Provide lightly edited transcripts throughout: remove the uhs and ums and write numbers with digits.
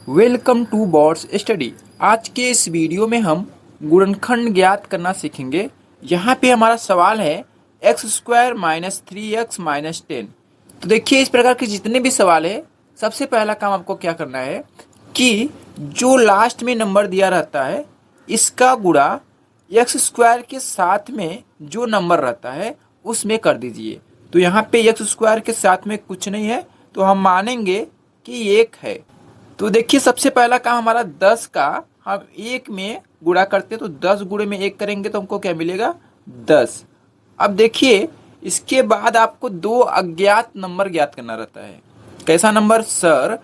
Welcome to bots study. आज के इस वीडियो में हम गुणनखंड ज्ञात करना सीखेंगे। यहाँ पे हमारा सवाल है x square minus 3x minus 10। तो देखिए, इस प्रकार के जितने भी सवाल है, सबसे पहला काम आपको क्या करना है कि जो लास्ट में नंबर दिया रहता है इसका गुणा एक्स स्क्वायर के साथ में जो नंबर रहता है उसमें कर दीजिए। तो यहाँ पे एक्स स्क्वायर के साथ में कुछ नहीं है तो हम मानेंगे कि 1 है। तो देखिए, सबसे पहला काम हमारा 10 का हम 1 में गुणा करते, तो 10 गुणे में 1 करेंगे तो हमको क्या मिलेगा 10। अब देखिए, इसके बाद आपको दो अज्ञात नंबर ज्ञात करना रहता है। कैसा नंबर सर?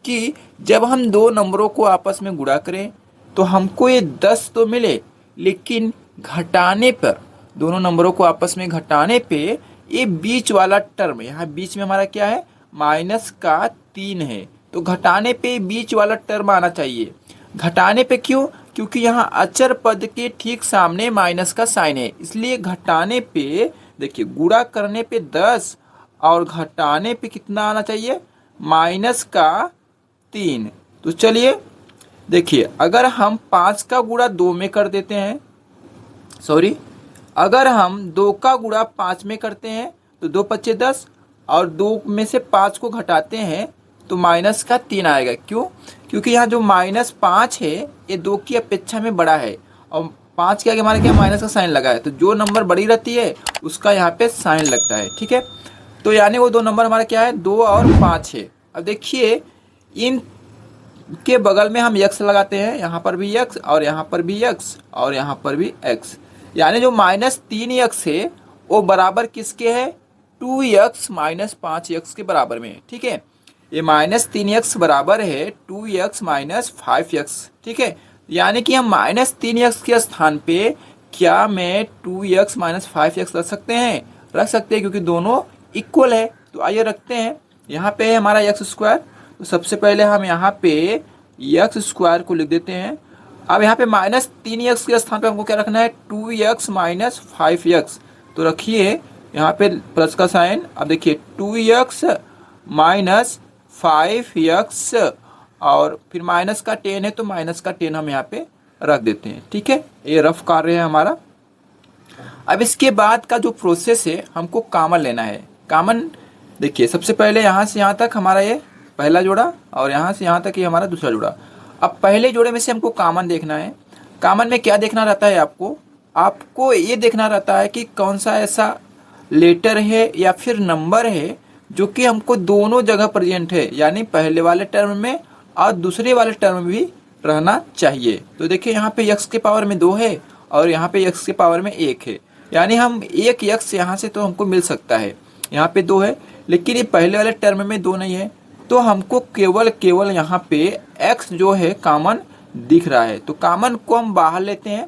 कि जब हम दो नंबरों को आपस में गुणा करें तो हमको ये 10 तो मिले, लेकिन घटाने पर, दोनों नंबरों को आपस में घटाने पे ये बीच वाला टर्म, यहाँ बीच में हमारा क्या है माइनस का 3 है, तो घटाने पे बीच वाला टर्म आना चाहिए। घटाने पे क्यों? क्योंकि यहाँ अचर पद के ठीक सामने माइनस का साइन है, इसलिए घटाने पे देखिए, गुणा करने पे 10 और घटाने पे कितना आना चाहिए माइनस का 3। तो चलिए देखिए, अगर हम 5 का गुणा 2 में कर देते हैं, सॉरी, अगर हम 2 का गुणा 5 में करते हैं तो 2 पच्चे 10 और 2 में से 5 को घटाते हैं तो माइनस का 3 आएगा। क्यों? क्योंकि यहाँ जो -5 है ये 2 की अपेक्षा में बड़ा है और 5 के आगे हमारे क्या माइनस का साइन लगा है, तो जो नंबर बड़ी रहती है उसका यहाँ पे साइन लगता है। ठीक है, तो यानी वो दो नंबर हमारे क्या है 2 और 5 है। अब देखिए, इन के बगल में हम x लगाते हैं, यहाँ पर भी x और यहाँ पर भी x और यहाँ पर भी x, यानी जो -3x है वो बराबर किसके है 2x माइनस 5x के बराबर में। ठीक है, ये -3x बराबर है 2x माइनस 5x। ठीक है, यानी कि हम -3x के स्थान पे क्या मैं 2x माइनस 5x रख सकते हैं? रख सकते हैं, क्योंकि दोनों इक्वल है। तो आइए रखते हैं। यहाँ पे है हमारा एक्स स्क्वायर, तो सबसे पहले हम यहाँ पे एक्स स्क्वायर को लिख देते हैं। अब यहाँ पे -3x के स्थान पे हमको क्या रखना है 2x माइनस 5x, तो रखिए यहाँ पे प्लस का साइन। अब देखिए 2x माइनस 5x और फिर माइनस का 10 है तो माइनस का 10 हम यहाँ पे रख देते हैं। ठीक है, ये रफ कार्य है हमारा। अब इसके बाद का जो प्रोसेस है, हमको कॉमन लेना है। कॉमन देखिए, सबसे पहले यहाँ से यहाँ तक हमारा ये पहला जोड़ा और यहाँ से यहाँ तक ये हमारा दूसरा जोड़ा। अब पहले जोड़े में से हमको कॉमन देखना है। कॉमन में क्या देखना रहता है आपको ये देखना रहता है कि कौन सा ऐसा लेटर है या फिर नंबर है जो कि हमको दोनों जगह प्रेजेंट है, यानी पहले वाले टर्म में और दूसरे वाले टर्म में भी रहना चाहिए। तो देखिए, यहाँ पे x के पावर में 2 है और यहाँ पे x के पावर में 1 है, यानी हम एक x यहाँ से तो हमको मिल सकता है। यहाँ पे 2 है, लेकिन ये पहले वाले टर्म में 2 नहीं है, तो हमको केवल यहाँ पे x जो है कॉमन दिख रहा है, तो कॉमन को हम बाहर लेते हैं।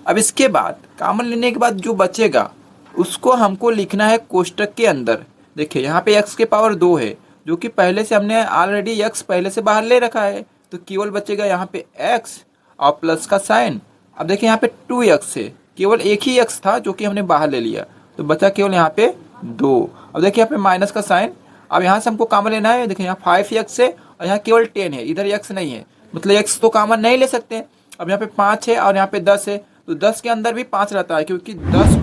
अब इसके बाद कॉमन लेने के बाद जो बचेगा उसको हमको लिखना है कोष्टक के अंदर। देखिए, यहाँ पे x के पावर 2 है, जो कि पहले से हमने ऑलरेडी x पहले से बाहर ले रखा है, तो केवल बचेगा यहाँ पे x और प्लस का साइन। अब देखिए, यहाँ पे 2x है, केवल एक ही x था जो कि हमने बाहर ले लिया, तो बचा केवल यहाँ पे 2। अब देखिए, यहाँ पे माइनस का साइन। अब यहाँ से हमको कॉमन लेना है। देखिए, यहाँ 5x है और यहाँ केवल 10 है, इधर x नहीं है, मतलब x तो कॉमन नहीं ले सकते। अब यहाँ पे 5 है और यहाँ पे 10 है, तो 10 के अंदर भी 5 रहता है, क्योंकि 10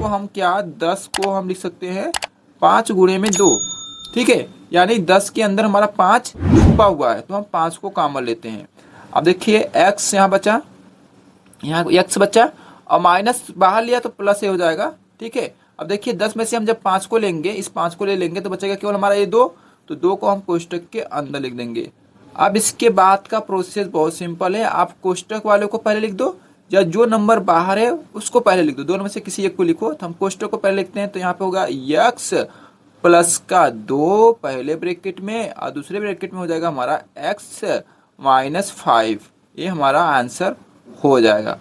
को हम लिख सकते हैं 5 गुणे में 2। ठीक है, यानी 10 के अंदर हमारा 5 छुपा हुआ है, तो हम 5 को कॉमन लेते हैं। अब देखिए, x यहाँ बचा, यहाँ x बचा और माइनस बाहर लिया तो प्लस हो जाएगा। ठीक है, अब देखिए 10 में से हम जब 5 को लेंगे, इस 5 को ले लेंगे तो बचेगा केवल हमारा ये 2, तो 2 को हम कोष्टक के अंदर लिख देंगे। अब इसके बाद का प्रोसेस बहुत सिंपल है। आप कोष्टक वाले को पहले लिख दो या जो नंबर बाहर है उसको पहले लिख दो, दोनों में से किसी एक को लिखो। तो हम कोष्टक को पहले लिखते हैं, तो यहाँ पे होगा x प्लस का 2 पहले ब्रैकेट में और दूसरे ब्रैकेट में हो जाएगा हमारा x माइनस 5। ये हमारा आंसर हो जाएगा।